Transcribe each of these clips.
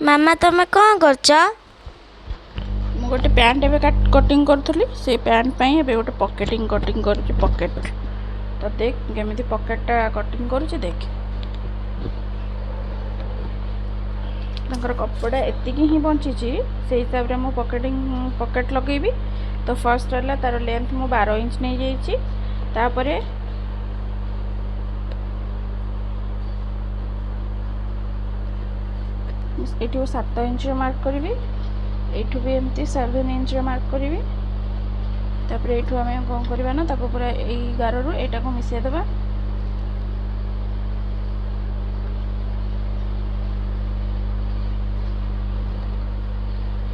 ମାମା ତମେ କ'ଣ କରୁଛ? ମୁଁ ଗୋଟେ ପ୍ୟାଣ୍ଟ ଏବେ କଟିଂ କରୁଥିଲି। ସେଇ ପ୍ୟାଣ୍ଟ ପାଇଁ ଏବେ ଗୋଟେ ପକେଟିଂ କଟିଂ କରୁଛି। ପକେଟ୍ ତ ଦେଖ କେମିତି ପକେଟଟା କଟିଂ କରୁଛି। ଦେଖ ତାଙ୍କର କପଡ଼ା ଏତିକି ହିଁ ବଞ୍ଚିଛି। ସେଇ ହିସାବରେ ମୁଁ ପକେଟ୍ ଲଗେଇବି। ତ ଫାର୍ଷ୍ଟ ହେଲା ତାର ଲେନ୍ଥ ମୁଁ 12 ଇଞ୍ଚ ନେଇଯାଇଛି। ତାପରେ ଏଇଠି 7 ଇଞ୍ଚର ମାର୍କ କରିବି। ଏଇଠୁ ବି ଏମିତି 7 ଇଞ୍ଚର ମାର୍କ କରିବି। ତାପରେ ଏଇଠୁ ଆମେ କ'ଣ କରିବା ନା ତାକୁ ପୁରା ଏଇ ଗାରରୁ ଏଇଟାକୁ ମିଶାଇ ଦେବା।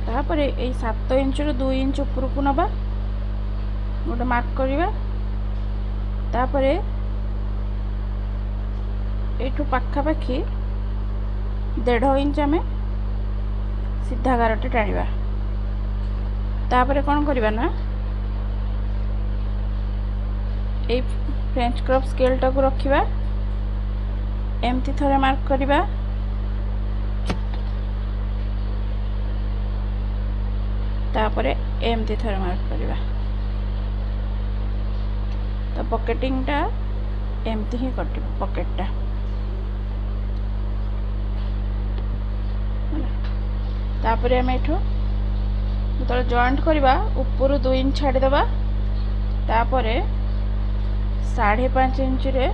ତାପରେ ଏଇ 7 ଇଞ୍ଚରୁ 2 ଇଞ୍ଚ ଉପରକୁ ନେବା, ଗୋଟେ ମାର୍କ କରିବା। ତାପରେ ଏଇଠୁ ପାଖାପାଖି 1.5 ଇଞ୍ଚ ଆମେ ସିଧା ଗାରଟେ ଟାଣିବା। ତାପରେ କ'ଣ କରିବା ନା ଏଇ ଫ୍ରେଞ୍ଚ କ୍ରପ୍ ସ୍କେଲଟାକୁ ରଖିବା, ଏମିତି ଥରେ ମାର୍କ କରିବା। ତାପରେ ଏମିତି ଥରେ ମାର୍କ କରିବା। ତ ପକେଟିଂଟା ଏମିତି ହିଁ କଟିବ। ପକେଟଟା ତାପରେ ଆମେ ଏଠୁ ଯେତେବେଳେ ଜଏଣ୍ଟ କରିବା ଉପରୁ 2 ଇଞ୍ଚ ଛାଡ଼ିଦେବା। ତାପରେ 5.5 ଇଞ୍ଚରେ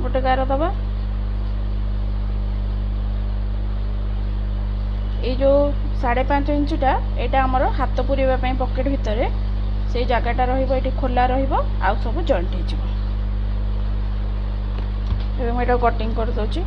ଗୋଟେ ଗାର ଦେବା। এই ଯେଉଁ 5.5 ଇଞ୍ଚଟା ଏଇଟା ଆମର ହାତ ପୁରେଇବା ପାଇଁ ପକେଟ୍ ଭିତରେ ସେଇ ଜାଗାଟା ରହିବ। ଏଠି ଖୋଲା ରହିବ, ଆଉ ସବୁ ଜଏଣ୍ଟ ହେଇଯିବ। ଏବେ ମୁଁ ଏଇଟାକୁ କଟିଂ କରିଦେଉଛି।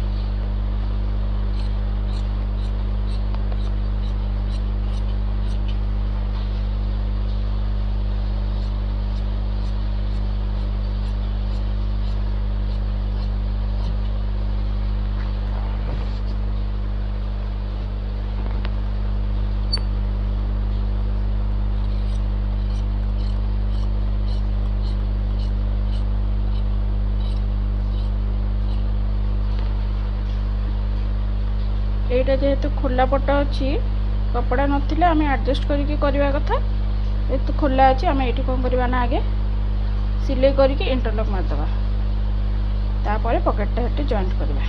এইটা যেহেতু খোলা ପଟ ଅଛି, କପଡ଼ା ନଥିଲେ ଆମେ ଆଡ଼ଜଷ୍ଟ କରିକି କରିବା କଥା। ଯେହେତୁ ଖୋଲା ଅଛି ଆମେ ଏଇଠି କ'ଣ କରିବା ନା ଆଗେ ସିଲେଇ କରିକି ଇଣ୍ଟରଲକ୍ ମାରିଦେବା। ତାପରେ ପକେଟଟା ଏଠି ଜଏଣ୍ଟ କରିବା।